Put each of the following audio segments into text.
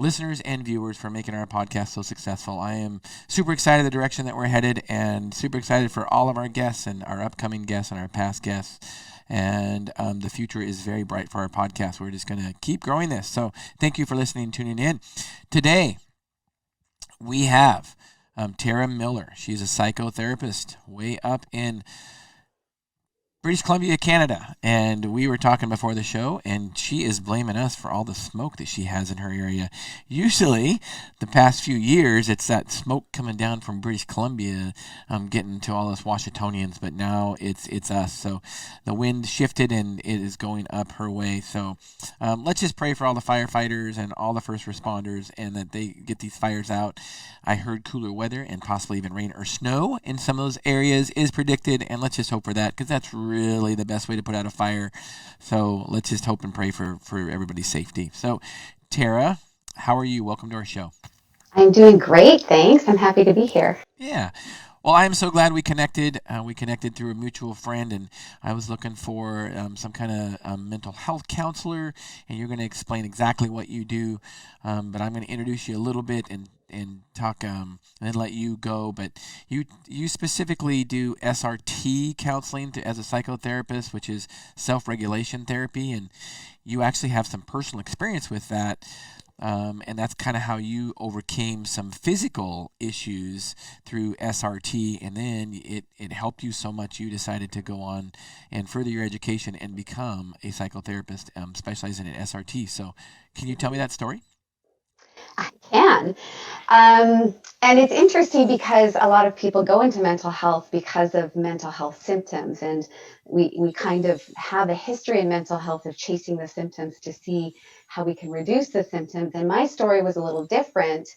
listeners and viewers for making our podcast so successful. I am super excited the direction that we're headed, and super excited for all of our guests and our upcoming guests and our past guests. And the future is very bright for our podcast. We're just going to keep growing this. So thank you for listening and tuning in. Today, we have Tara Miller. She's a psychotherapist way up in British Columbia, Canada, and we were talking before the show, and she is blaming us for all the smoke that she has in her area. Usually, the past few years, it's that smoke coming down from British Columbia, getting to all us Washingtonians, but now it's us. So the wind shifted, and it is going up her way. So let's just pray for all the firefighters and all the first responders, and that they get these fires out. I heard cooler weather and possibly even rain or snow in some of those areas is predicted, and let's just hope for that, because that's really the best way to put out a fire. So let's just hope and pray for everybody's safety. So Tara, how are you? Welcome to our show. I'm doing great, thanks. I'm happy to be here. Yeah. Well, I'm so glad we connected. We connected through a mutual friend, and I was looking for some kind of mental health counselor, and you're going to explain exactly what you do. But I'm going to introduce you a little bit and talk and then let you go. But you specifically do SRT counseling as a psychotherapist, which is self-regulation therapy, and you actually have some personal experience with that. And that's kind of how you overcame some physical issues through SRT, and then it helped you so much you decided to go on and further your education and become a psychotherapist specializing in SRT. So can you tell me that story? I can. And it's interesting because a lot of people go into mental health because of mental health symptoms. And we kind of have a history in mental health of chasing the symptoms to see how we can reduce the symptoms. And my story was a little different.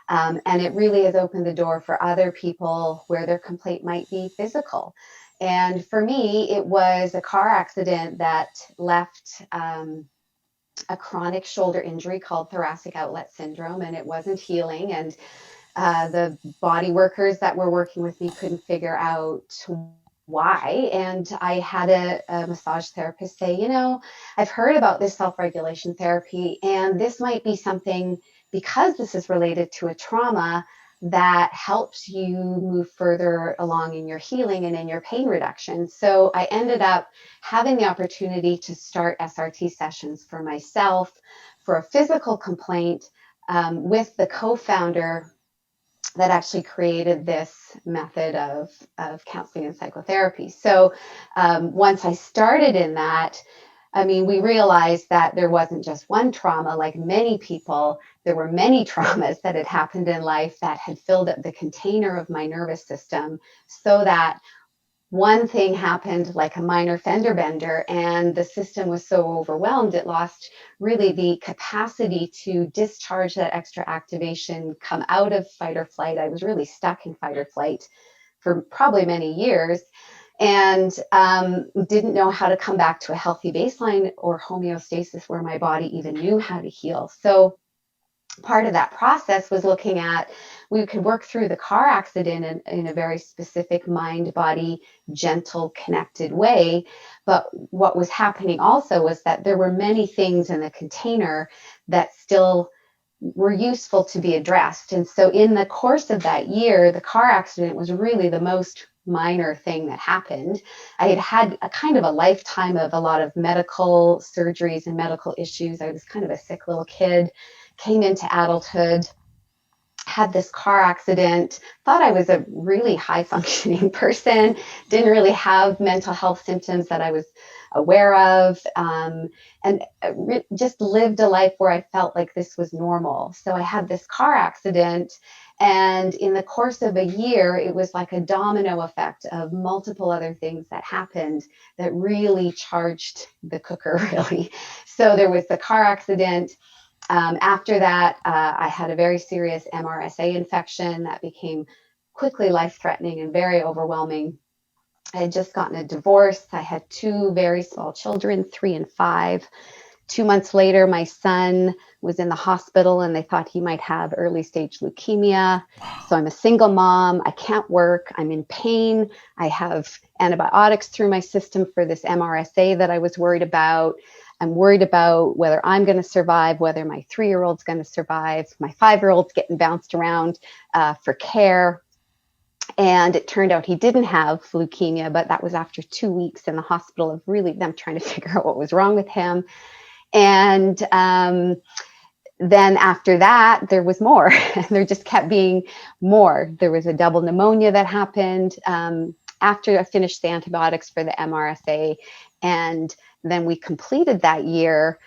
And it really has opened the door for other people where their complaint might be physical. And for me, it was a car accident that left a chronic shoulder injury called thoracic outlet syndrome, and it wasn't healing. And the body workers that were working with me couldn't figure out why. And I had a massage therapist say, I've heard about this self-regulation therapy, and this might be something, because this is related to a trauma, that helps you move further along in your healing and in your pain reduction. So I ended up having the opportunity to start SRT sessions for myself for a physical complaint with the co-founder that actually created this method of counseling and psychotherapy. So once I started in that, we realized that there wasn't just one trauma. Like many people, there were many traumas that had happened in life that had filled up the container of my nervous system, so that one thing happened, like a minor fender bender, and the system was so overwhelmed, it lost really the capacity to discharge that extra activation, come out of fight or flight. I was really stuck in fight or flight for probably many years, and didn't know how to come back to a healthy baseline or homeostasis where my body even knew how to heal. So part of that process was looking at, we could work through the car accident in a very specific mind, body, gentle, connected way. But what was happening also was that there were many things in the container that still were useful to be addressed. And so in the course of that year, the car accident was really the most minor thing that happened. I had had a kind of a lifetime of a lot of medical surgeries and medical issues. I was kind of a sick little kid, came into adulthood, had this car accident, thought I was a really high functioning person, didn't really have mental health symptoms that I was aware of, and just lived a life where I felt like this was normal. So I had this car accident, and in the course of a year, it was like a domino effect of multiple other things that happened that really charged the cooker, really. So there was the car accident. After that, I had a very serious MRSA infection that became quickly life-threatening and very overwhelming. I had just gotten a divorce. I had two very small children, 3 and 5. 2 months later, my son was in the hospital and they thought he might have early stage leukemia. So I'm a single mom. I can't work. I'm in pain. I have antibiotics through my system for this MRSA that I was worried about. I'm worried about whether I'm going to survive, whether my 3-year-old's going to survive. My 5-year-old's getting bounced around for care. And it turned out he didn't have leukemia, but that was after 2 weeks in the hospital of really them trying to figure out what was wrong with him. And then after that, there was more. There just kept being more. There was a double pneumonia that happened after I finished the antibiotics for the MRSA. And then we completed that year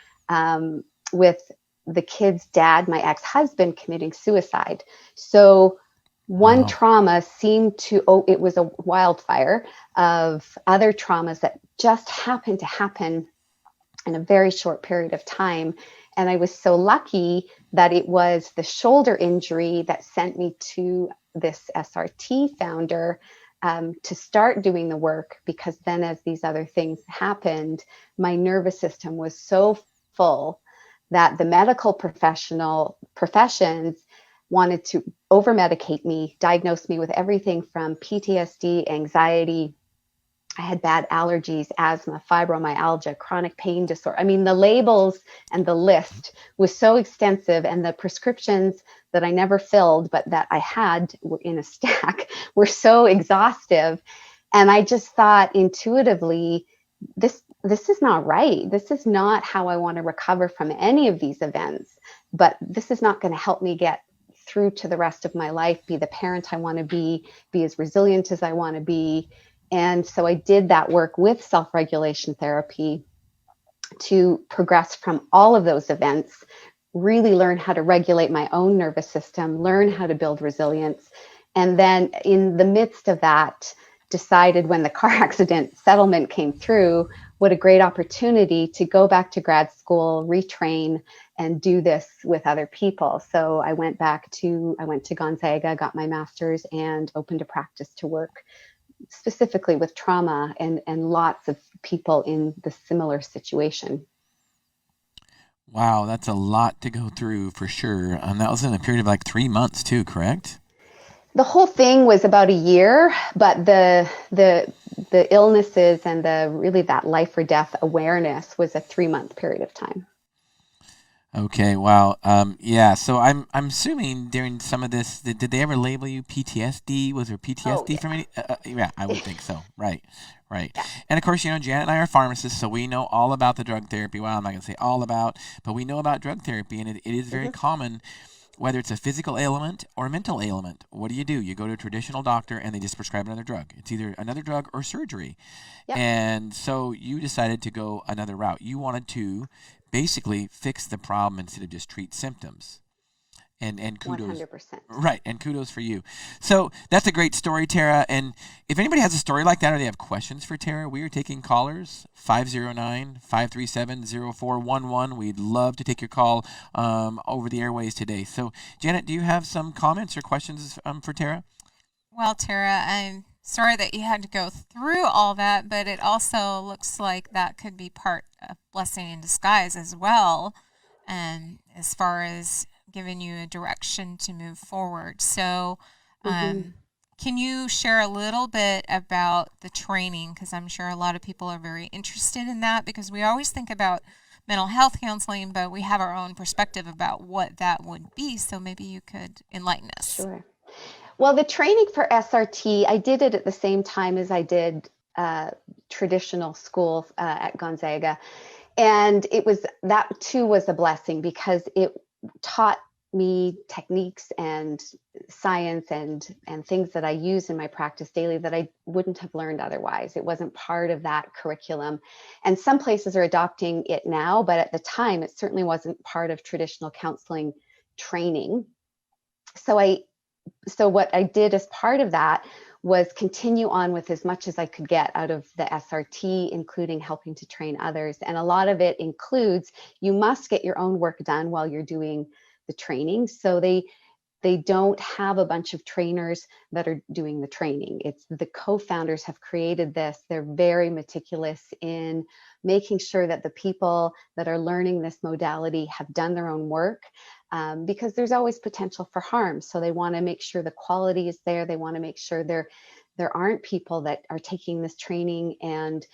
with the kid's dad, my ex-husband, committing suicide. So one trauma seemed to, it was a wildfire of other traumas that just happened to happen in a very short period of time. And I was so lucky that it was the shoulder injury that sent me to this SRT founder to start doing the work, because then as these other things happened, my nervous system was so full that the medical professions wanted to over-medicate me, diagnose me with everything from PTSD, anxiety. I had bad allergies, asthma, fibromyalgia, chronic pain disorder. I mean, the labels and the list was so extensive, and the prescriptions that I never filled, but that I had in a stack, were so exhaustive. And I just thought intuitively, this is not right. This is not how I want to recover from any of these events. But this is not going to help me get through to the rest of my life, be the parent I want to be as resilient as I want to be. And so I did that work with self-regulation therapy to progress from all of those events, really learn how to regulate my own nervous system, learn how to build resilience. And then in the midst of that, decided when the car accident settlement came through, what a great opportunity to go back to grad school, retrain, and do this with other people. So I went to Gonzaga, got my master's, and opened a practice to work specifically with trauma and lots of people in the similar situation. Wow, that's a lot to go through for sure. And that was in a period of like 3 months too, correct? The whole thing was about a year, but the illnesses and the really that life or death awareness was a 3-month period of time. Okay, wow. Yeah, so I'm assuming during some of this, did they ever label you PTSD? Was there PTSD from any? Yeah, I would think so. Right, right. Yeah. And of course, Janet and I are pharmacists, so we know all about the drug therapy. Well, I'm not going to say all about, but we know about drug therapy, and it is very common, whether it's a physical ailment or a mental ailment. What do? You go to a traditional doctor, and they just prescribe another drug. It's either another drug or surgery. Yep. And so you decided to go another route. You wanted to basically fix the problem instead of just treat symptoms. And kudos. 100%. Right, and kudos for you. So that's a great story, Tara. And if anybody has a story like that or they have questions for Tara, we are taking callers, 509-537-0411. We'd love to take your call over the airways today. So, Janet, do you have some comments or questions for Tara? Well, Tara, I'm sorry that you had to go through all that, but it also looks like that could be part of blessing in disguise as well, as far as giving you a direction to move forward. So can you share a little bit about the training? Because I'm sure a lot of people are very interested in that, because we always think about mental health counseling, but we have our own perspective about what that would be. So maybe you could enlighten us. Sure. Well, the training for SRT, I did it at the same time as I did traditional school at Gonzaga. And that too was a blessing, because it taught me techniques and science and things that I use in my practice daily that I wouldn't have learned otherwise. It wasn't part of that curriculum. And some places are adopting it now, but at the time, it certainly wasn't part of traditional counseling training. So what I did as part of that was continue on with as much as I could get out of the SRT, including helping to train others. And a lot of it includes, you must get your own work done while you're doing the training. So they don't have a bunch of trainers that are doing the training. It's the co-founders have created this. They're very meticulous in making sure that the people that are learning this modality have done their own work, because there's always potential for harm. So they want to make sure the quality is there. They want to make sure there aren't people that are taking this training and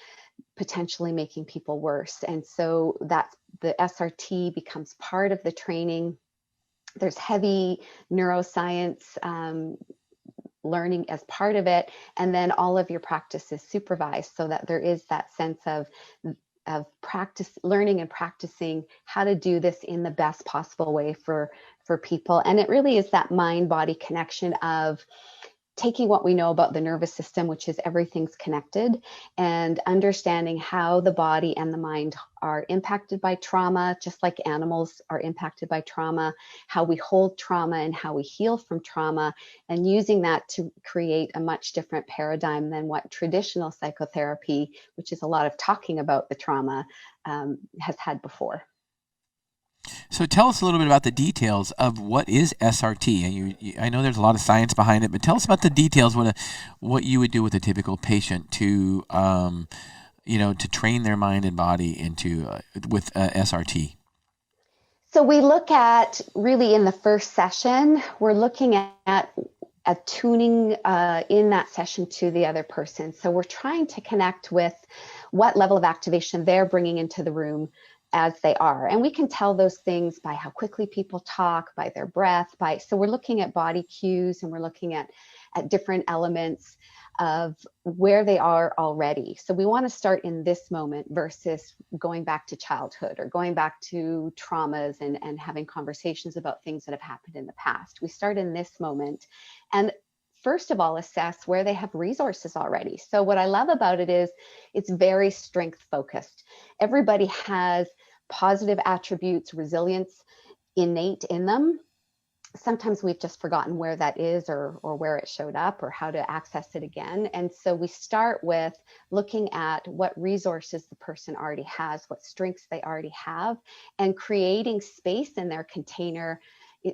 potentially making people worse. And so that's the SRT becomes part of the training. There's heavy neuroscience learning as part of it, and then all of your practice is supervised, so that there is that sense of practice, learning and practicing how to do this in the best possible way for people. And it really is that mind-body connection of taking what we know about the nervous system, which is everything's connected, and understanding how the body and the mind are impacted by trauma, just like animals are impacted by trauma, how we hold trauma and how we heal from trauma, and using that to create a much different paradigm than what traditional psychotherapy, which is a lot of talking about the trauma, has had before. So tell us a little bit about the details of what is SRT. And I know there's a lot of science behind it, but tell us about the details. What you would do with a typical patient to, to train their mind and body into with SRT. So we look at, really in the first session, we're looking at tuning in that session to the other person. So we're trying to connect with what level of activation they're bringing into the room as they are. And we can tell those things by how quickly people talk, by their breath, so we're looking at body cues, and we're looking at different elements of where they are already. So we want to start in this moment versus going back to childhood or going back to traumas and having conversations about things that have happened in the past. We start in this moment, and first of all, assess where they have resources already. So what I love about it is it's very strength focused. Everybody has positive attributes, resilience innate in them. Sometimes we've just forgotten where that is, or where it showed up, or how to access it again. And so we start with looking at what resources the person already has, what strengths they already have, and creating space in their container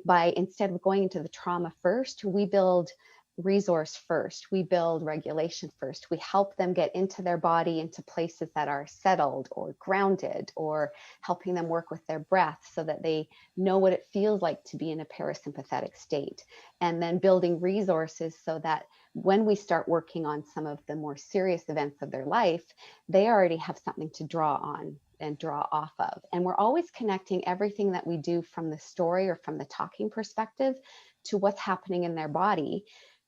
by, instead of going into the trauma first, we build resource first, we build regulation first. We help them get into their body, into places that are settled or grounded, or helping them work with their breath so that they know what it feels like to be in a parasympathetic state. And then building resources so that when we start working on some of the more serious events of their life, they already have something to draw on and draw off of. And we're always connecting everything that we do from the story or from the talking perspective to what's happening in their body,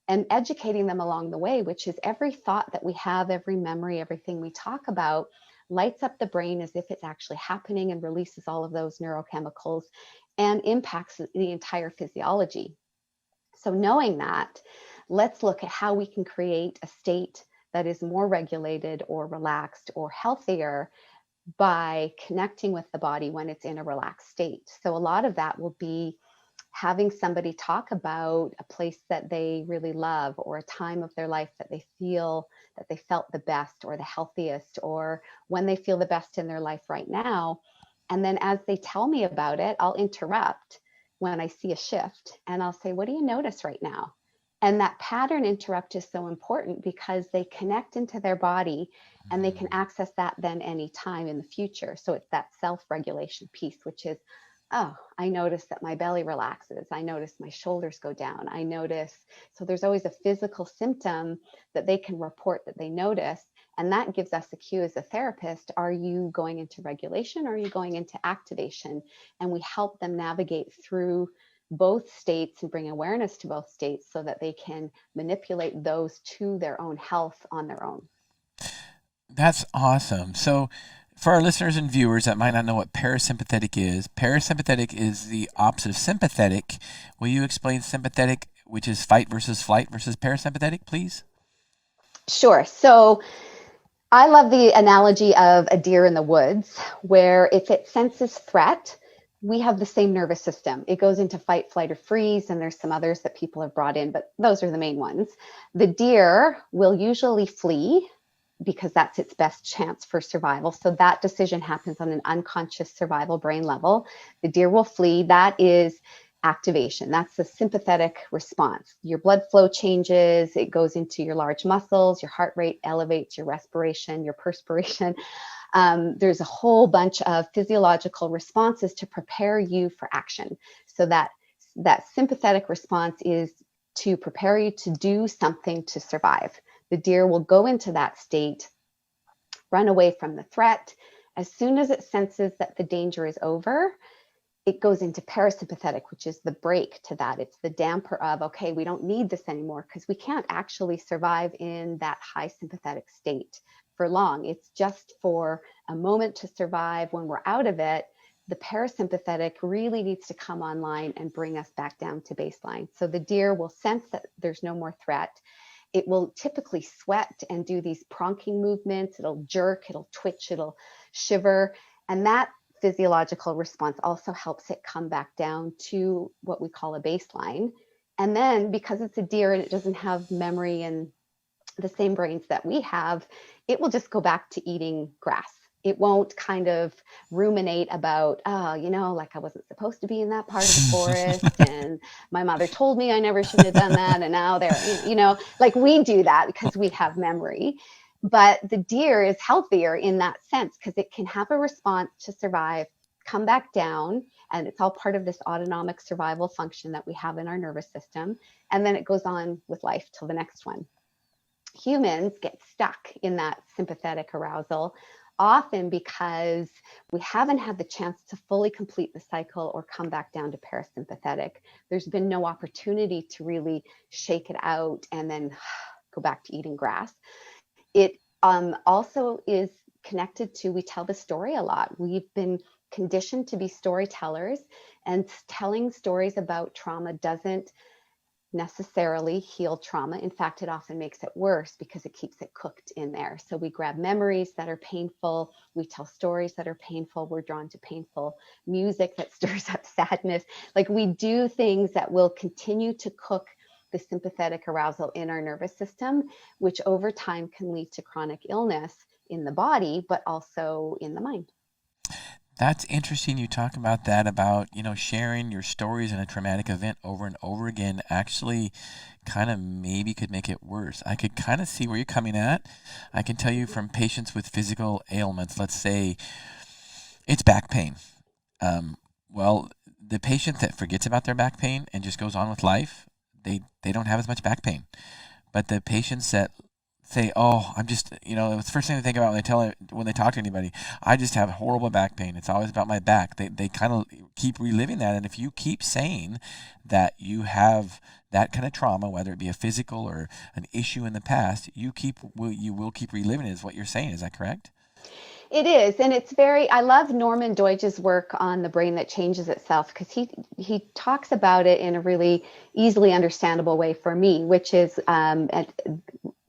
and educating them along the way, which is every thought that we have, every memory, everything we talk about lights up the brain as if it's actually happening, and releases all of those neurochemicals and impacts the entire physiology. So knowing that, let's look at how we can create a state that is more regulated or relaxed or healthier by connecting with the body when it's in a relaxed state. So a lot of that will be having somebody talk about a place that they really love, or a time of their life that they feel that they felt the best or the healthiest, or when they feel the best in their life right now. And then as they tell me about it, I'll interrupt when I see a shift, and I'll say, what do you notice right now? And that pattern interrupt is so important because they connect into their body, and they can access that then anytime in the future. So it's that self-regulation piece, which is, oh, I notice that my belly relaxes. I notice my shoulders go down. I notice. So there's always a physical symptom that they can report that they notice. And that gives us a cue as a therapist. Are you going into regulation, or are you going into activation? And we help them navigate through both states and bring awareness to both states so that they can manipulate those to their own health on their own. That's awesome. So for our listeners and viewers that might not know what parasympathetic is the opposite of sympathetic. Will you explain sympathetic, which is fight versus flight, versus parasympathetic, please? Sure. So I love the analogy of a deer in the woods, where if it senses threat, we have the same nervous system. It goes into fight, flight, or freeze, and there's some others that people have brought in, but those are the main ones. The deer will usually flee, because that's its best chance for survival. So that decision happens on an unconscious survival brain level. The deer will flee. That is activation. That's the sympathetic response. Your blood flow changes. It goes into your large muscles. Your heart rate elevates, your respiration, your perspiration. There's a whole bunch of physiological responses to prepare you for action. So that sympathetic response is to prepare you to do something to survive. The deer will go into that state run away from the threat. As soon as it senses that the danger is over, it goes into parasympathetic, which is the brake to that. It's the damper of, okay, we don't need this anymore, because we can't actually survive in that high sympathetic state for long. It's just for a moment to survive. When we're out of it, the parasympathetic really needs to come online and bring us back down to baseline. So the deer will sense that there's no more threat. It will typically sweat and do these pronking movements. It'll jerk, it'll twitch, it'll shiver. And that physiological response also helps it come back down to what we call a baseline. And then, because it's a deer and it doesn't have memory and the same brains that we have, it will just go back to eating grass. It won't kind of ruminate about, oh, like I wasn't supposed to be in that part of the forest, and my mother told me I never should have done that, and now they're, like we do that because we have memory. But the deer is healthier in that sense, because it can have a response to survive, come back down, and it's all part of this autonomic survival function that we have in our nervous system. And then it goes on with life till the next one. Humans get stuck in that sympathetic arousal, often because we haven't had the chance to fully complete the cycle or come back down to parasympathetic. There's been no opportunity to really shake it out and then go back to eating grass. It also is connected to, we tell the story a lot. We've been conditioned to be storytellers, and telling stories about trauma doesn't necessarily heal trauma. In fact, it often makes it worse because it keeps it cooked in there. So we grab memories that are painful, we tell stories that are painful, we're drawn to painful music that stirs up sadness. Like, we do things that will continue to cook the sympathetic arousal in our nervous system, which over time can lead to chronic illness in the body, but also in the mind. That's interesting. You talk about that, about, sharing your stories in a traumatic event over and over again actually kind of maybe could make it worse. I could kind of see where you're coming at. I can tell you from patients with physical ailments, let's say it's back pain. Well, the patient that forgets about their back pain and just goes on with life, they don't have as much back pain. But the patients that say, oh, I'm just, it's the first thing they think about when they talk to anybody, I just have horrible back pain. It's always about my back. They kind of keep reliving that. And if you keep saying that you have that kind of trauma, whether it be a physical or an issue in the past, you will keep reliving it, is what you're saying. Is that correct? It is. And I love Norman Doidge's work on the brain that changes itself, because he talks about it in a really easily understandable way for me, which is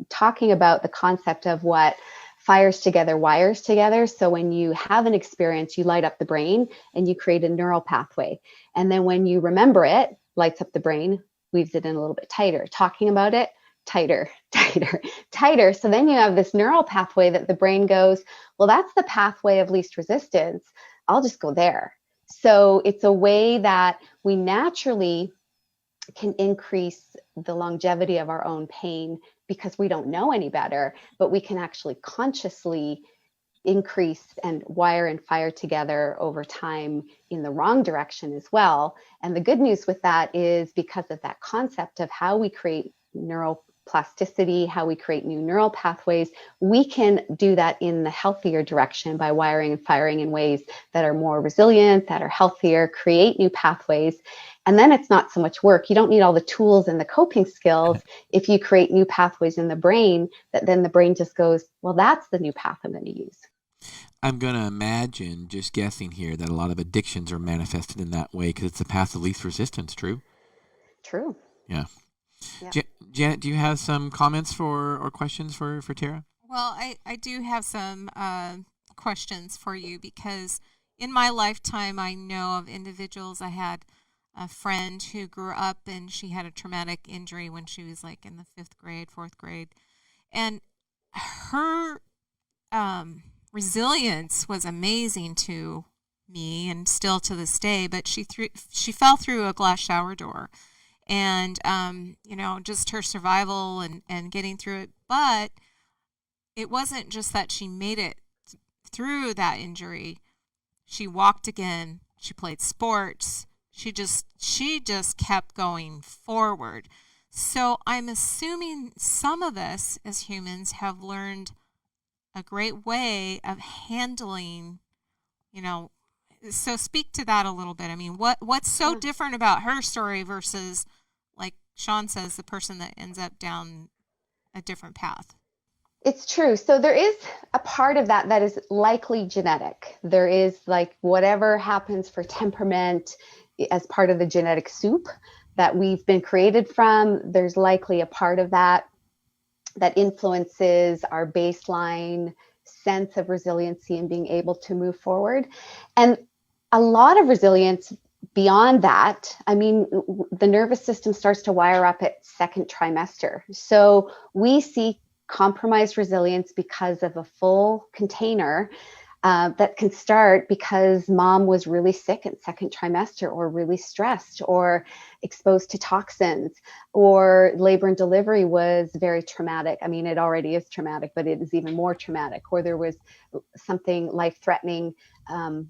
talking about the concept of what fires together, wires together. So when you have an experience, you light up the brain and you create a neural pathway. And then when you remember it, lights up the brain, weaves it in a little bit tighter. Talking about it, tighter. So then you have this neural pathway that the brain goes, well, that's the pathway of least resistance. I'll just go there. So it's a way that we naturally can increase the longevity of our own pain, because we don't know any better, but we can actually consciously increase and wire and fire together over time in the wrong direction as well. And the good news with that is, because of that concept of how we create neuroplasticity, how we create new neural pathways, we can do that in the healthier direction by wiring and firing in ways that are more resilient, that are healthier, create new pathways. And then it's not so much work. You don't need all the tools and the coping skills if you create new pathways in the brain, that then the brain just goes, well, that's the new path I'm going to use. I'm going to imagine, just guessing here, that a lot of addictions are manifested in that way because it's the path of least resistance. True? True. Yeah. Janet, do you have some comments or questions for Tara? Well, I do have some questions for you, because in my lifetime, I know of individuals. I had a friend who grew up and she had a traumatic injury when she was like in the 5th grade, 4th grade. And her resilience was amazing to me, and still to this day, but she fell through a glass shower door. And, just her survival and getting through it. But it wasn't just that she made it through that injury. She walked again. She played sports. She just kept going forward. So I'm assuming some of us as humans have learned a great way of handling, so speak to that a little bit. I mean, what's so different about her story versus, like Shawn says, the person that ends up down a different path? It's true. So there is a part of that is likely genetic. There is like whatever happens for temperament as part of the genetic soup that we've been created from. There's likely a part of that influences our baseline sense of resiliency and being able to move forward. And a lot of resilience beyond that, I mean, the nervous system starts to wire up at second trimester. So we see compromised resilience because of a full container that can start because mom was really sick in second trimester, or really stressed, or exposed to toxins, or labor and delivery was very traumatic. I mean, it already is traumatic, but it is even more traumatic. Or there was something life-threatening,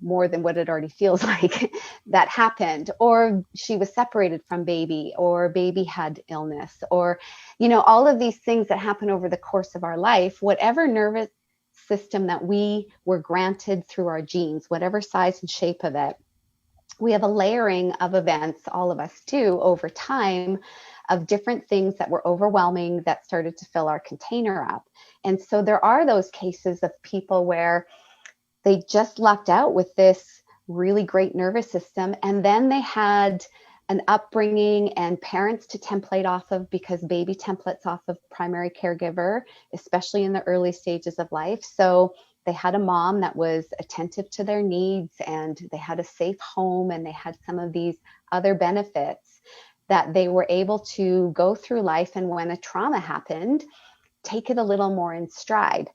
more than what it already feels like, that happened. Or she was separated from baby, or baby had illness, or, all of these things that happen over the course of our life, whatever nervous system that we were granted through our genes, whatever size and shape of it, we have a layering of events, all of us do, over time, of different things that were overwhelming that started to fill our container up. And so there are those cases of people where they just lucked out with this really great nervous system, and then they had an upbringing and parents to template off of, because baby templates off of primary caregiver, especially in the early stages of life. So they had a mom that was attentive to their needs, and they had a safe home, and they had some of these other benefits that they were able to go through life. And when a trauma happened, take it a little more in stride.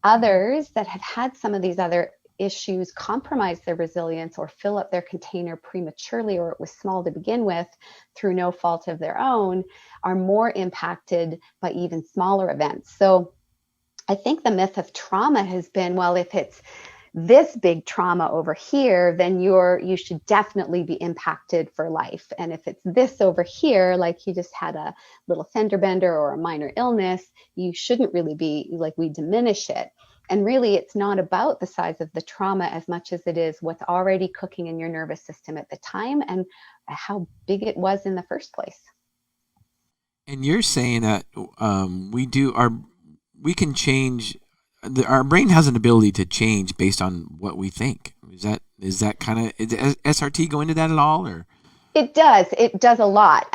Others that have had some of these other issues compromise their resilience or fill up their container prematurely, or it was small to begin with through no fault of their own, are more impacted by even smaller events. So I think the myth of trauma has been, well, if it's this big trauma over here, then you should definitely be impacted for life. And if it's this over here, like you just had a little fender bender or a minor illness, you shouldn't really be, like, we diminish it. And really, it's not about the size of the trauma as much as it is what's already cooking in your nervous system at the time and how big it was in the first place. And you're saying that we can change. Our brain has an ability to change based on what we think. Is that kind of, does SRT go into that at all, or? It does. It does a lot,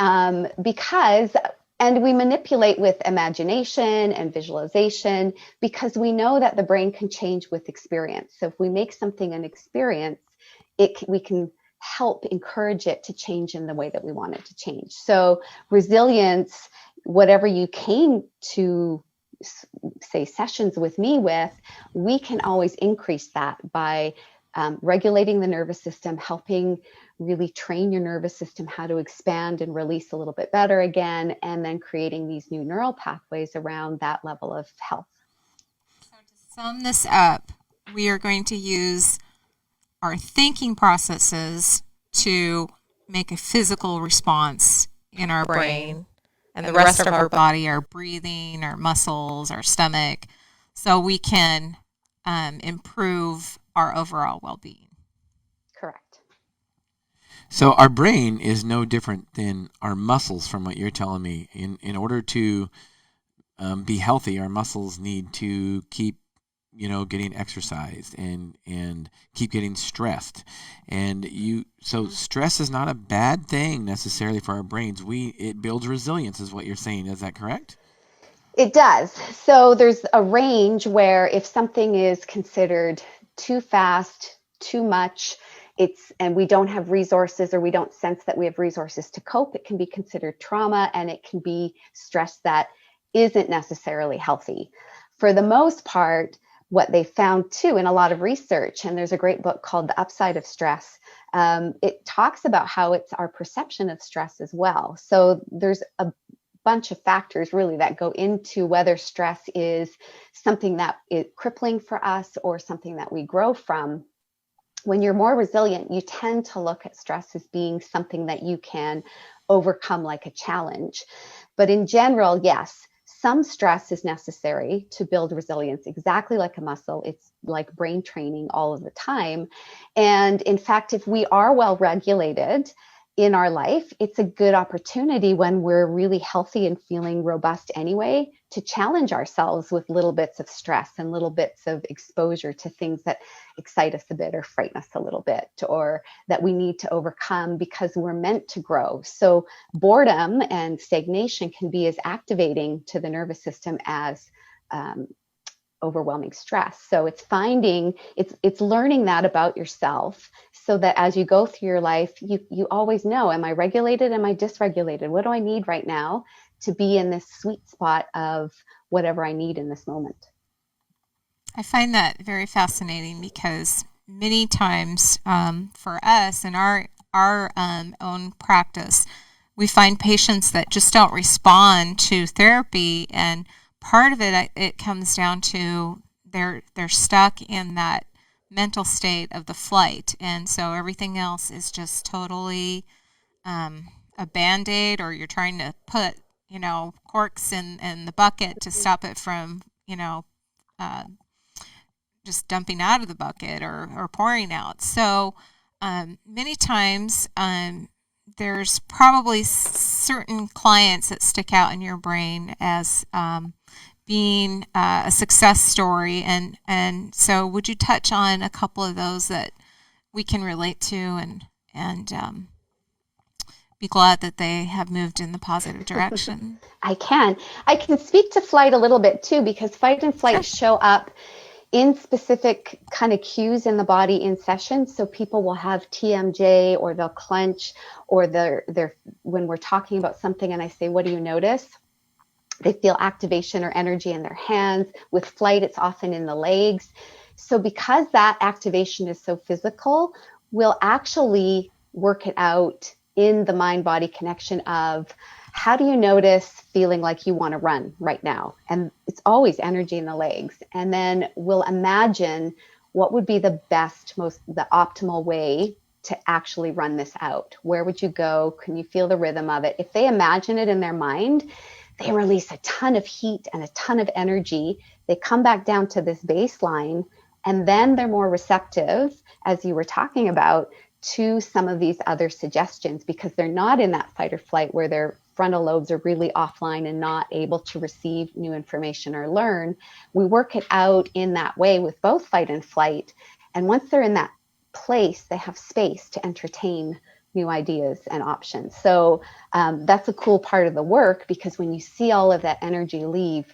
because. And we manipulate with imagination and visualization because we know that the brain can change with experience. So if we make something an experience, we can help encourage it to change in the way that we want it to change. So resilience, whatever you came to, say, sessions with me with, we can always increase that by regulating the nervous system, helping really train your nervous system how to expand and release a little bit better again, and then creating these new neural pathways around that level of health. So to sum this up, we are going to use our thinking processes to make a physical response in our brain and the rest of our body, our breathing, our muscles, our stomach, so we can improve our overall well-being. Correct. So our brain is no different than our muscles, from what you're telling me. In order to be healthy, our muscles need to keep, getting exercised and keep getting stressed. So stress is not a bad thing necessarily for our brains. It builds resilience, is what you're saying. Is that correct? It does. So there's a range where if something is considered too fast, too much, and we don't have resources, or we don't sense that we have resources to cope, it can be considered trauma, and it can be stress that isn't necessarily healthy. For the most part, what they found too in a lot of research, and there's a great book called The Upside of Stress, it talks about how it's our perception of stress as well. So there's a bunch of factors really that go into whether stress is something that is crippling for us or something that we grow from. When you're more resilient, you tend to look at stress as being something that you can overcome, like a challenge. But in general, yes, some stress is necessary to build resilience, exactly like a muscle. It's like brain training all of the time. And in fact, if we are well regulated in our life, it's a good opportunity when we're really healthy and feeling robust anyway to challenge ourselves with little bits of stress and little bits of exposure to things that excite us a bit or frighten us a little bit, or that we need to overcome because we're meant to grow. So boredom and stagnation can be as activating to the nervous system as overwhelming stress. So it's learning that about yourself, so that as you go through your life, you always know, am I regulated? Am I dysregulated? What do I need right now to be in this sweet spot of whatever I need in this moment? I find that very fascinating because many times for us in our own practice, we find patients that just don't respond to therapy, and part of it comes down to they're stuck in that mental state of the flight, and so everything else is just totally a Band-Aid, or you're trying to put corks in the bucket to stop it from just dumping out of the bucket or pouring out. So many times there's probably certain clients that stick out in your brain as being a success story. And so would you touch on a couple of those that we can relate to and be glad that they have moved in the positive direction? I can speak to flight a little bit too, because fight and flight show up in specific kind of cues in the body in sessions. So people will have TMJ, or they'll clench, or they're when we're talking about something and I say, what do you notice? They feel activation or energy in their hands. With flight, it's often in the legs. So because that activation is so physical, we'll actually work it out in the mind-body connection of, how do you notice feeling like you want to run right now? And it's always energy in the legs. And then we'll imagine what would be the optimal way to actually run this out. Where would you go? Can you feel the rhythm of it? If they imagine it in their mind, they release a ton of heat and a ton of energy. They come back down to this baseline, and then they're more receptive, as you were talking about, to some of these other suggestions, because they're not in that fight or flight where their frontal lobes are really offline and not able to receive new information or learn. We work it out in that way with both fight and flight. And once they're in that place, they have space to entertain new ideas and options. So that's a cool part of the work, because when you see all of that energy leave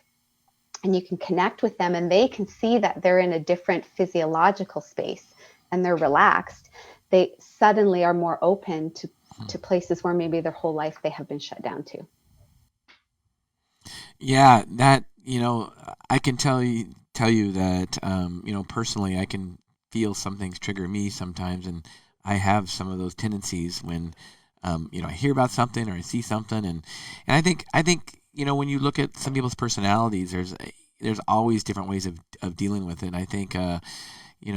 and you can connect with them and they can see that they're in a different physiological space and they're relaxed, they suddenly are more open to places where maybe their whole life they have been shut down to. Yeah, that, I can tell you that, personally, I can feel some things trigger me sometimes, and I have some of those tendencies when, I hear about something or I see something, and I think, when you look at some people's personalities, there's always different ways of dealing with it. And I think,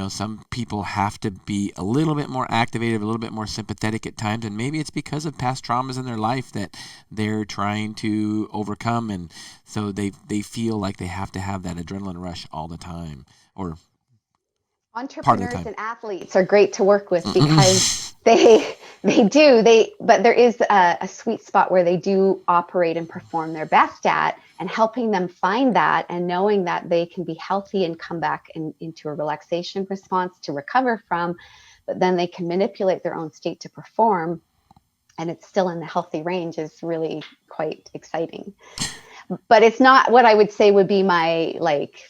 some people have to be a little bit more activated, a little bit more sympathetic at times, and maybe it's because of past traumas in their life that they're trying to overcome, and so they feel like they have to have that adrenaline rush all the time, or entrepreneurs and athletes are great to work with because but there is a sweet spot where they do operate and perform their best at, and helping them find that and knowing that they can be healthy and come back into a relaxation response to recover from, but then they can manipulate their own state to perform, and it's still in the healthy range, is really quite exciting. But it's not what I would say would be my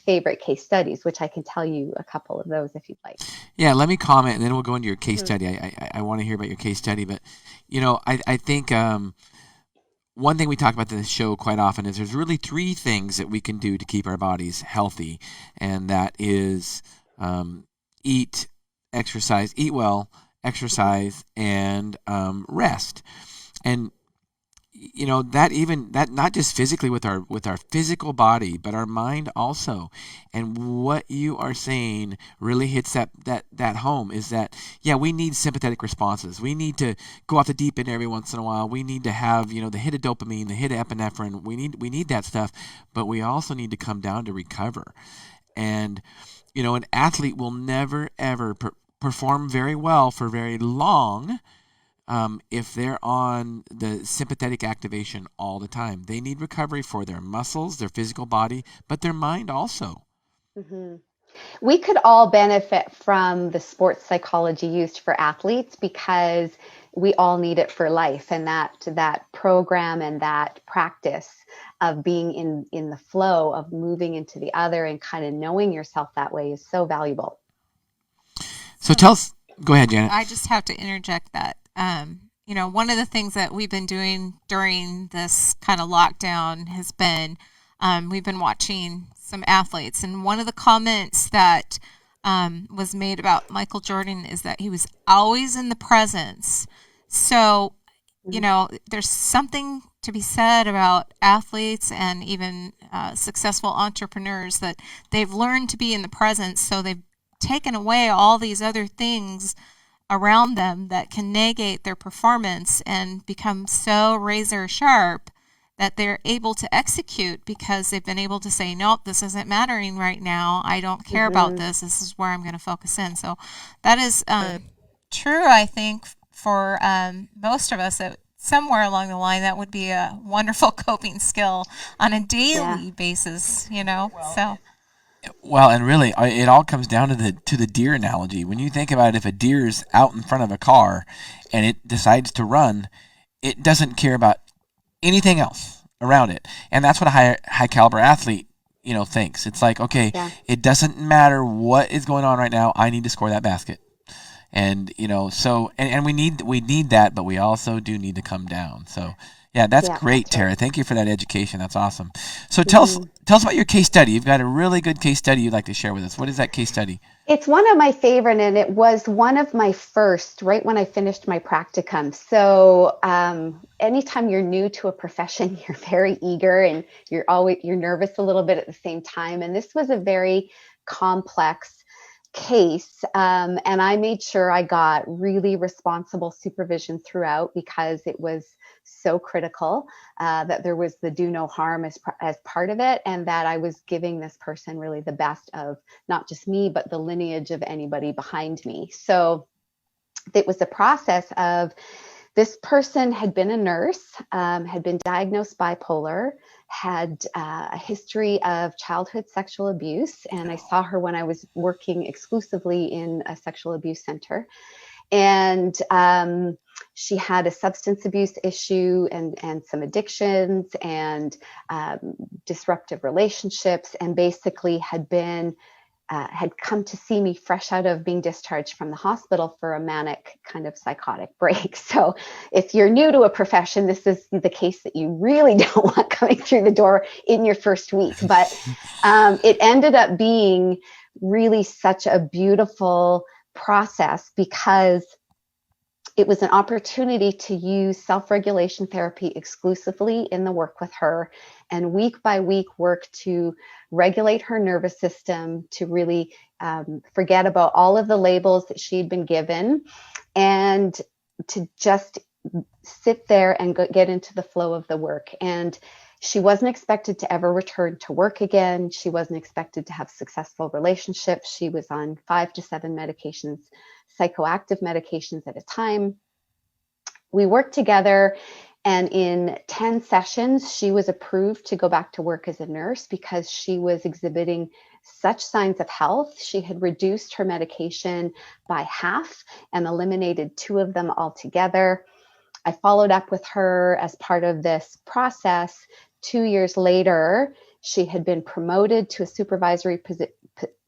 favorite case studies, which I can tell you a couple of those if you'd like. Yeah, let me comment, and then we'll go into your case study. I want to hear about your case study, but I think one thing we talk about in this show quite often is there's really three things that we can do to keep our bodies healthy, and that is eat well, exercise, and rest. And that not just physically with our physical body, but our mind also. And what you are saying really hits that home, is that, yeah, we need sympathetic responses. We need to go off the deep end every once in a while. We need to have, the hit of dopamine, the hit of epinephrine. We need that stuff, but we also need to come down to recover. And an athlete will never ever perform very well for very long if they're on the sympathetic activation all the time. They need recovery for their muscles, their physical body, but their mind also. Mm-hmm. We could all benefit from the sports psychology used for athletes, because we all need it for life. And that program and that practice of being in the flow of moving into the other and kind of knowing yourself that way is so valuable. So tell us, go ahead, Janet. I just have to interject that. One of the things that we've been doing during this kind of lockdown has been, we've been watching some athletes, and one of the comments that was made about Michael Jordan is that he was always in the presence. So, there's something to be said about athletes and even successful entrepreneurs, that they've learned to be in the presence. So they've taken away all these other things around them that can negate their performance and become so razor sharp that they're able to execute, because they've been able to say, nope, this isn't mattering right now. I don't care about this. This is where I'm going to focus in. So that is true, I think, for most of us. That somewhere along the line, that would be a wonderful coping skill on a daily basis, Well, and really, it all comes down to the deer analogy. When you think about it, if a deer's out in front of a car and it decides to run, it doesn't care about anything else around it. And that's what a high caliber athlete, thinks. It's like, okay, it doesn't matter what is going on right now. I need to score that basket. And, so, and we need that, but we also do need to come down. So, yeah, that's great, Tara. Thank you for that education. That's awesome. So tell us about your case study. You've got a really good case study you'd like to share with us. What is that case study? It's one of my favorite, and it was one of my first right when I finished my practicum. So anytime you're new to a profession, you're very eager and you're nervous a little bit at the same time. And this was a very complex case. And I made sure I got really responsible supervision throughout, because it was so critical that there was the do no harm as part of it, and that I was giving this person really the best of not just me, but the lineage of anybody behind me. So it was a process of, this person had been a nurse, had been diagnosed bipolar, had a history of childhood sexual abuse. And I saw her when I was working exclusively in a sexual abuse center. And she had a substance abuse issue and some addictions and disruptive relationships, and basically had come to see me fresh out of being discharged from the hospital for a manic kind of psychotic break. So if you're new to a profession, this is the case that you really don't want coming through the door in your first week. But it ended up being really such a beautiful process, because it was an opportunity to use self-regulation therapy exclusively in the work with her, and week by week work to regulate her nervous system, to really forget about all of the labels that she'd been given, and to just sit there and get into the flow of the work. And she wasn't expected to ever return to work again. She wasn't expected to have successful relationships. She was on 5 to 7 medications, psychoactive medications at a time. We worked together, and in 10 sessions, she was approved to go back to work as a nurse, because she was exhibiting such signs of health. She had reduced her medication by half and eliminated 2 of them altogether. I followed up with her as part of this process. 2 years later, she had been promoted to a supervisory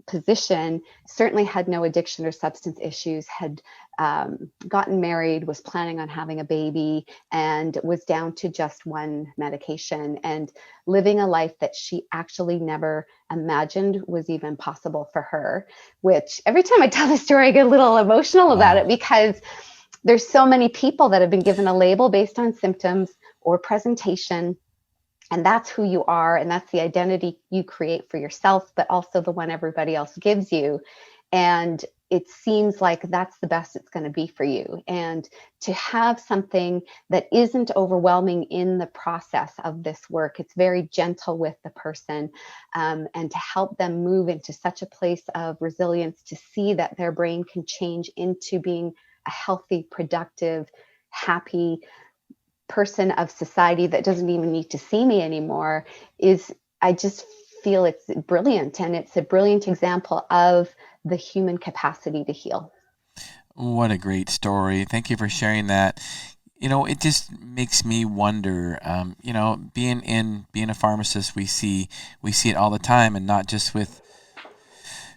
position, certainly had no addiction or substance issues, had gotten married, was planning on having a baby, and was down to just 1 medication, and living a life that she actually never imagined was even possible for her. Which every time I tell the story, I get a little emotional about it, because there's so many people that have been given a label based on symptoms or presentation. And that's who you are. And that's the identity you create for yourself, but also the one everybody else gives you. And it seems like that's the best it's going to be for you. And to have something that isn't overwhelming in the process of this work, it's very gentle with the person, and to help them move into such a place of resilience to see that their brain can change into being a healthy, productive, happy person of society that doesn't even need to see me anymore I just feel it's brilliant. And it's a brilliant example of the human capacity to heal. What a great story. Thank you for sharing that. It just makes me wonder, being a pharmacist, we see it all the time, and not just with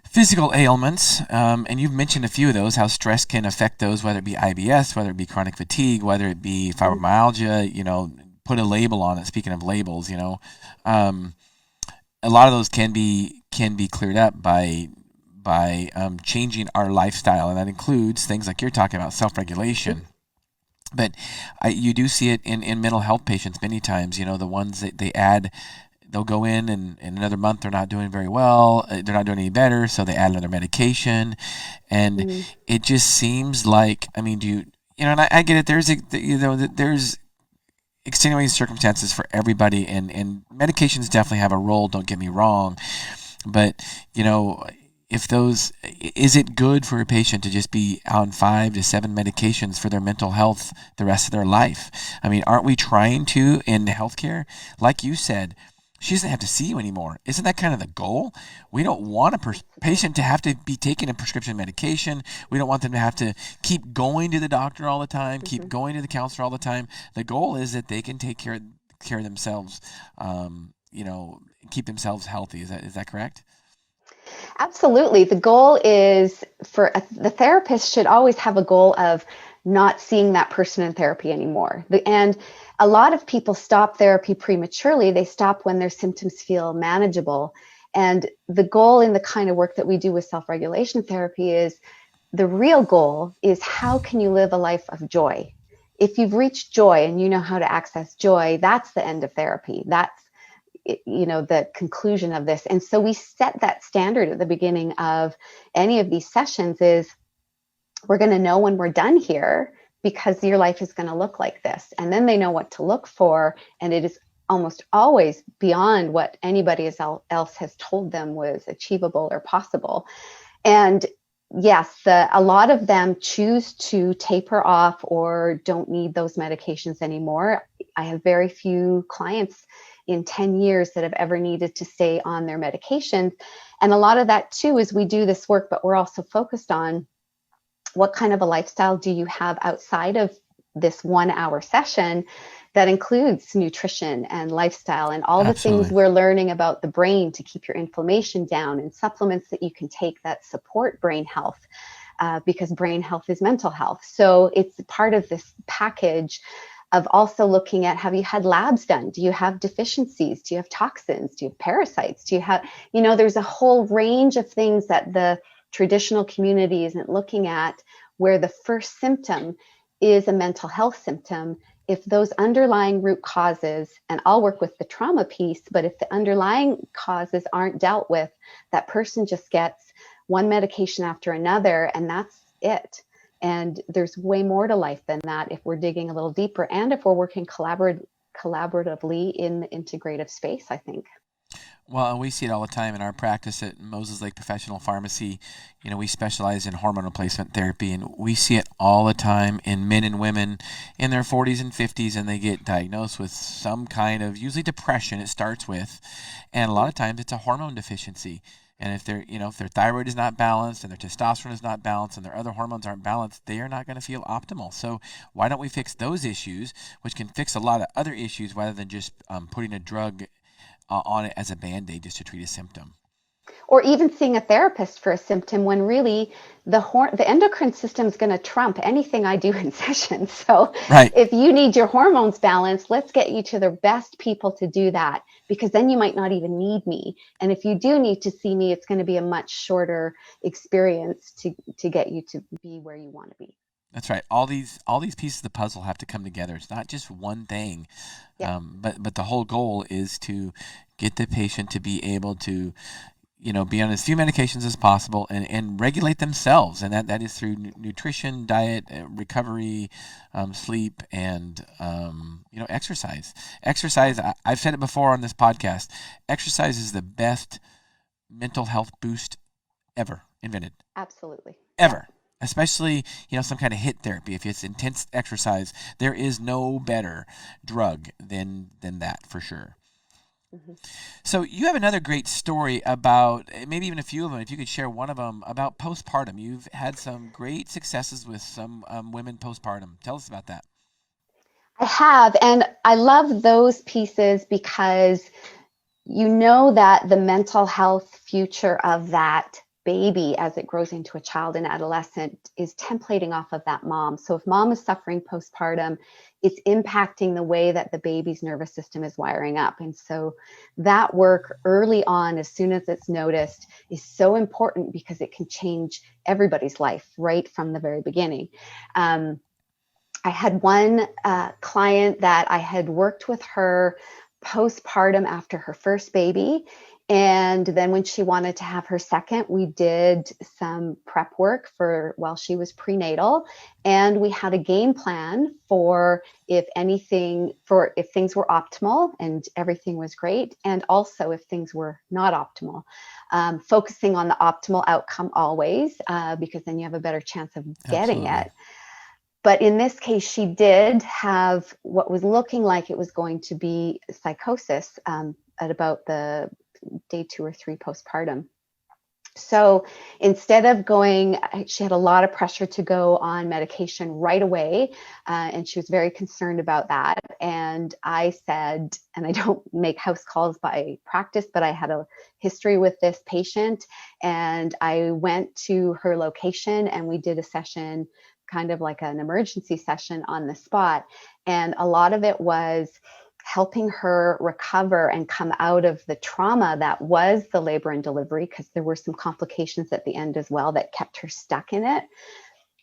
physical ailments, and you've mentioned a few of those, how stress can affect those, whether it be IBS, whether it be chronic fatigue, whether it be fibromyalgia, put a label on it. Speaking of labels, a lot of those can be cleared up by changing our lifestyle, and that includes things like you're talking about, self-regulation. But you do see it in mental health patients many times, the ones that they'll go in and in another month they're not doing very well, they're not doing any better, so they add another medication. And it just seems like, and I get it, there's extenuating circumstances for everybody, and medications definitely have a role, don't get me wrong. But, is it good for a patient to just be on 5 to 7 medications for their mental health the rest of their life? Aren't we trying to, in healthcare, like you said, she doesn't have to see you anymore. Isn't that kind of the goal? We don't want a patient to have to be taking a prescription medication. We don't want them to have to keep going to the doctor all the time, keep going to the counselor all the time. The goal is that they can take care of themselves, keep themselves healthy. Is that correct? Absolutely. The goal is the therapist should always have a goal of not seeing that person in therapy anymore. And a lot of people stop therapy prematurely. They stop when their symptoms feel manageable. And the goal in the kind of work that we do with self-regulation therapy is, the real goal is, how can you live a life of joy? If you've reached joy and you know how to access joy, that's the end of therapy. That's the conclusion of this. And so we set that standard at the beginning of any of these sessions is, we're going to know when we're done here, because your life is going to look like this. And then they know what to look for. And it is almost always beyond what anybody else has told them was achievable or possible. And yes, a lot of them choose to taper off or don't need those medications anymore. I have very few clients in 10 years that have ever needed to stay on their medications. And a lot of that too is, we do this work, but we're also focused on, what kind of a lifestyle do you have outside of this 1 hour session that includes nutrition and lifestyle and all the things we're learning about the brain to keep your inflammation down, and supplements that you can take that support brain health, because brain health is mental health. So it's part of this package of also looking at, have you had labs done? Do you have deficiencies? Do you have toxins? Do you have parasites? Do you have, there's a whole range of things that the traditional community isn't looking at, where the first symptom is a mental health symptom. If those underlying root causes, and I'll work with the trauma piece, but if the underlying causes aren't dealt with, that person just gets one medication after another, and that's it. And there's way more to life than that if we're digging a little deeper, and if we're working collaboratively in the integrative space, I think. Well, and we see it all the time in our practice at Moses Lake Professional Pharmacy. We specialize in hormone replacement therapy, and we see it all the time in men and women in their 40s and 50s, and they get diagnosed with some kind of, usually depression it starts with, and a lot of times it's a hormone deficiency. And if their thyroid is not balanced, and their testosterone is not balanced, and their other hormones aren't balanced, they are not going to feel optimal. So why don't we fix those issues, which can fix a lot of other issues, rather than just putting a drug on it as a Band-Aid just to treat a symptom? Or even seeing a therapist for a symptom, when really the endocrine system is going to trump anything I do in session. So If you need your hormones balanced, let's get you to the best people to do that, because then you might not even need me. And if you do need to see me, it's going to be a much shorter experience to get you to be where you want to be. That's right. All these pieces of the puzzle have to come together. It's not just one thing, Yeah. but the whole goal is to get the patient to be able to, be on as few medications as possible and regulate themselves, and that is through nutrition, diet, recovery, sleep, and exercise. Exercise. I've said it before on this podcast. Exercise is the best mental health boost ever invented. Absolutely. Ever. Especially, some kind of HIIT therapy. If it's intense exercise, there is no better drug than that for sure. Mm-hmm. So you have another great story about, maybe even a few of them, if you could share one of them, about postpartum. You've had some great successes with some women postpartum. Tell us about that. I have, and I love those pieces because you know that the mental health future of that baby as it grows into a child and adolescent is templating off of that mom. So if mom is suffering postpartum, it's impacting the way that the baby's nervous system is wiring up. And so that work early on, as soon as it's noticed, is so important because it can change everybody's life right from the very beginning. I had one client that I had worked with her postpartum after her first baby. And then when she wanted to have her second, we did some prep work for while she was prenatal. And we had a game plan for if things were optimal and everything was great. And also if things were not optimal, focusing on the optimal outcome always, because then you have a better chance of getting Absolutely. it. But in this case, she did have what was looking like it was going to be psychosis at about the day 2 or 3 postpartum. So instead of she had a lot of pressure to go on medication right away, and she was very concerned about that. And I said, and I don't make house calls by practice, but I had a history with this patient, and I went to her location and we did a session, kind of like an emergency session on the spot. And a lot of it was helping her recover and come out of the trauma that was the labor and delivery, because there were some complications at the end as well that kept her stuck in it.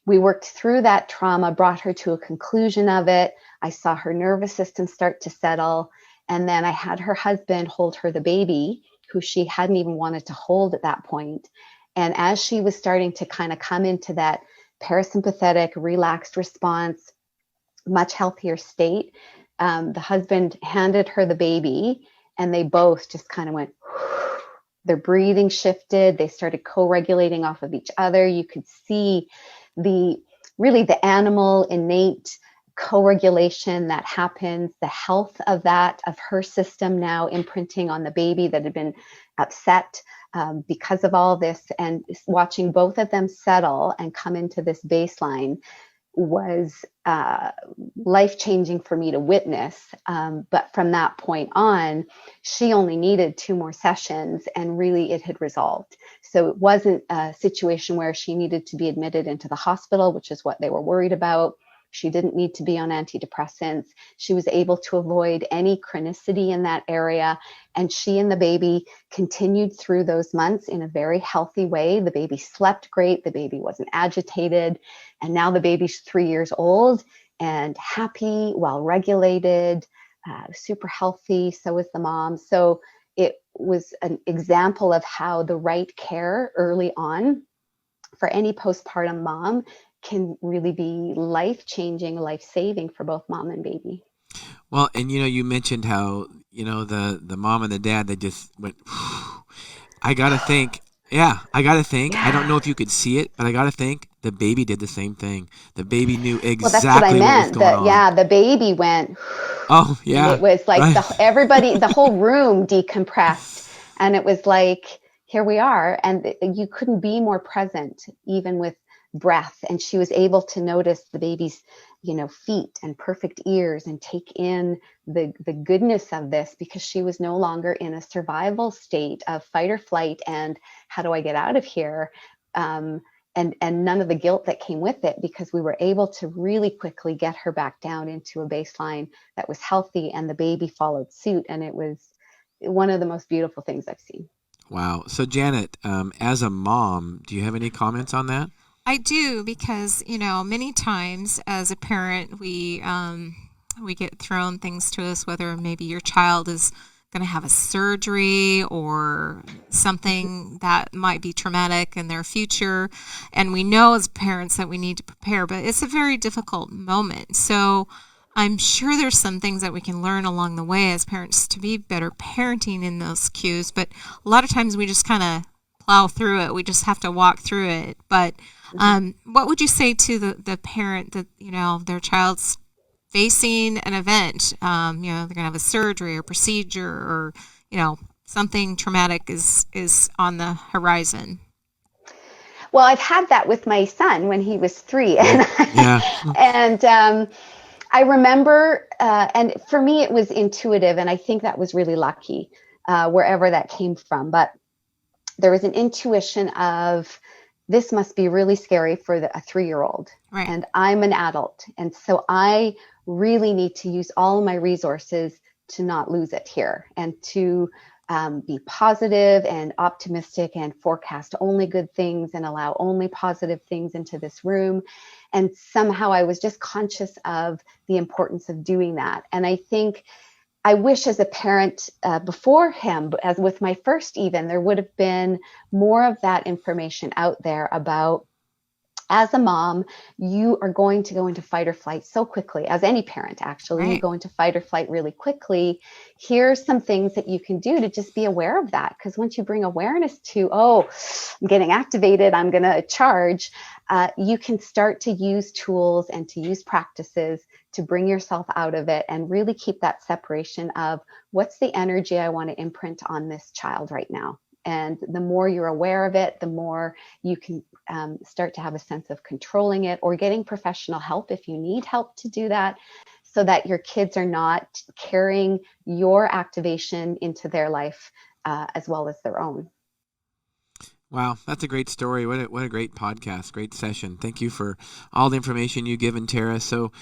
We worked through that trauma, brought her to a conclusion of it. I saw her nervous system start to settle. And then I had her husband hold the baby, who she hadn't even wanted to hold at that point. And as she was starting to kind of come into that parasympathetic, relaxed response, much healthier state, the husband handed her the baby, and they both just kind of went, their breathing shifted. They started co-regulating off of each other. You could see the animal innate co-regulation that happens, the health of her system now imprinting on the baby that had been upset because of all this, and watching both of them settle and come into this baseline was life-changing for me to witness. But from that point on, she only needed 2 more sessions, and really it had resolved. So it wasn't a situation where she needed to be admitted into the hospital, which is what they were worried about. She didn't need to be on antidepressants. She was able to avoid any chronicity in that area. And she and the baby continued through those months in a very healthy way. The baby slept great. The baby wasn't agitated. And now the baby's 3 years old and happy, well-regulated, super healthy. So is the mom. So it was an example of how the right care early on for any postpartum mom can really be life-changing, life-saving for both mom and baby. Well, and you mentioned how, the mom and the dad, they just went, I got to think. Yeah, I got to think. Yeah. I don't know if you could see it, but I got to think the baby did the same thing. The baby knew exactly well, that's what I meant. was going on. Yeah, the baby went. Oh, yeah. And it was like right. the whole room decompressed. And it was like, here we are. And you couldn't be more present, even with breath. And she was able to notice the baby's, feet and perfect ears, and take in the goodness of this, because she was no longer in a survival state of fight or flight and how do I get out of here? And none of the guilt that came with it, because we were able to really quickly get her back down into a baseline that was healthy, and the baby followed suit. And it was one of the most beautiful things I've seen. Wow. So Janet, as a mom, do you have any comments on that? I do, because, many times as a parent, we get thrown things to us, whether maybe your child is going to have a surgery or something that might be traumatic in their future. And we know as parents that we need to prepare, but it's a very difficult moment. So I'm sure there's some things that we can learn along the way as parents to be better parenting in those cues. But a lot of times we just kind of plow through it. We just have to walk through it. But what would you say to the parent that, their child's facing an event, they're going to have a surgery or procedure, or, something traumatic is on the horizon? Well, I've had that with my son when he was 3. And, and I remember, and for me, it was intuitive. And I think that was really lucky, wherever that came from. But there was an intuition of, this must be really scary for a 3-year-old. Right. And I'm an adult. And so I really need to use all of my resources to not lose it here, and to be positive and optimistic and forecast only good things and allow only positive things into this room. And somehow I was just conscious of the importance of doing that. And I think I wish as a parent before him, as with my first even, there would have been more of that information out there about, as a mom, you are going to go into fight or flight so quickly. As any parent, actually, Right. You go into fight or flight really quickly. Here's some things that you can do to just be aware of that. Because once you bring awareness to, I'm getting activated, I'm going to charge, you can start to use tools and to use practices to bring yourself out of it, and really keep that separation of, what's the energy I want to imprint on this child right now. And the more you're aware of it, the more you can start to have a sense of controlling it, or getting professional help if you need help to do that, so that your kids are not carrying your activation into their life as well as their own. Wow, that's a great story. What a great podcast, great session. Thank you for all the information you've given, Tara. So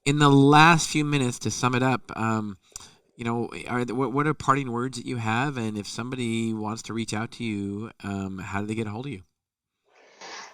in the last few minutes, to sum it up, what are parting words that you have? And if somebody wants to reach out to you, how do they get a hold of you?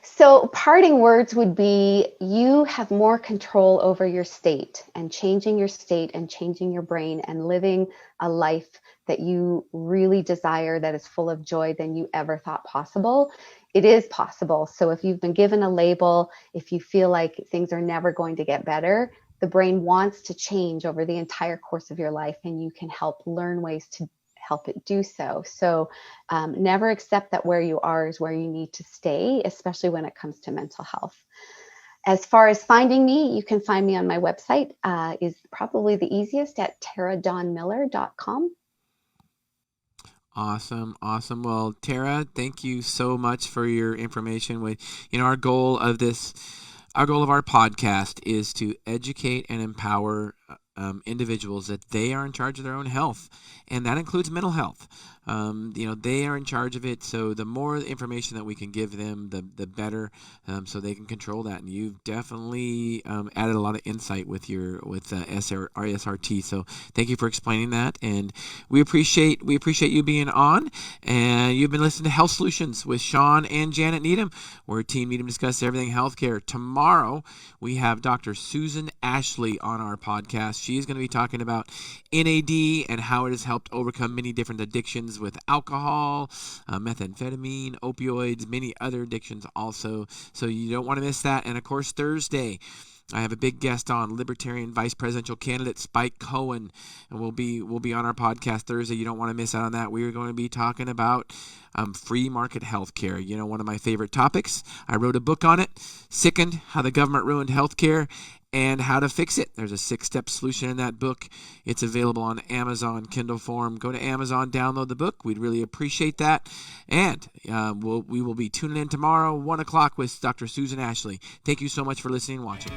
So parting words would be, you have more control over your state, and changing your state and changing your brain and living a life that you really desire, that is full of joy, than you ever thought possible. It is possible. So if you've been given a label, if you feel like things are never going to get better, the brain wants to change over the entire course of your life, and you can help learn ways to help it do so. So never accept that where you are is where you need to stay, especially when it comes to mental health. As far as finding me, you can find me on my website, is probably the easiest, at taradawnmiller.com. Awesome. Well, Tara, thank you so much for your information. Our goal of our podcast is to educate and empower individuals that they are in charge of their own health, and that includes mental health. They are in charge of it, so the more information that we can give them, the better, so they can control that. And you've definitely added a lot of insight with SRT. So thank you for explaining that, and we appreciate you being on. And you've been listening to Health Solutions with Shawn and Janet Needham, where Team Needham discusses everything healthcare. Tomorrow we have Dr. Susan Ashley on our podcast. She's going to be talking about NAD and how it has helped overcome many different addictions with alcohol, methamphetamine, opioids, many other addictions also. So you don't want to miss that. And of course, Thursday, I have a big guest on, Libertarian Vice Presidential Candidate Spike Cohen, and we'll be on our podcast Thursday. You don't want to miss out on that. We are going to be talking about free market healthcare. One of my favorite topics. I wrote a book on it, Sickened: How the Government Ruined Healthcare and How to Fix It. There's a 6-step solution in that book. It's available on Amazon Kindle form. Go to Amazon, download the book. We'd really appreciate that. And we will be tuning in tomorrow, 1 o'clock, with Dr. Susan Ashley. Thank you so much for listening and watching.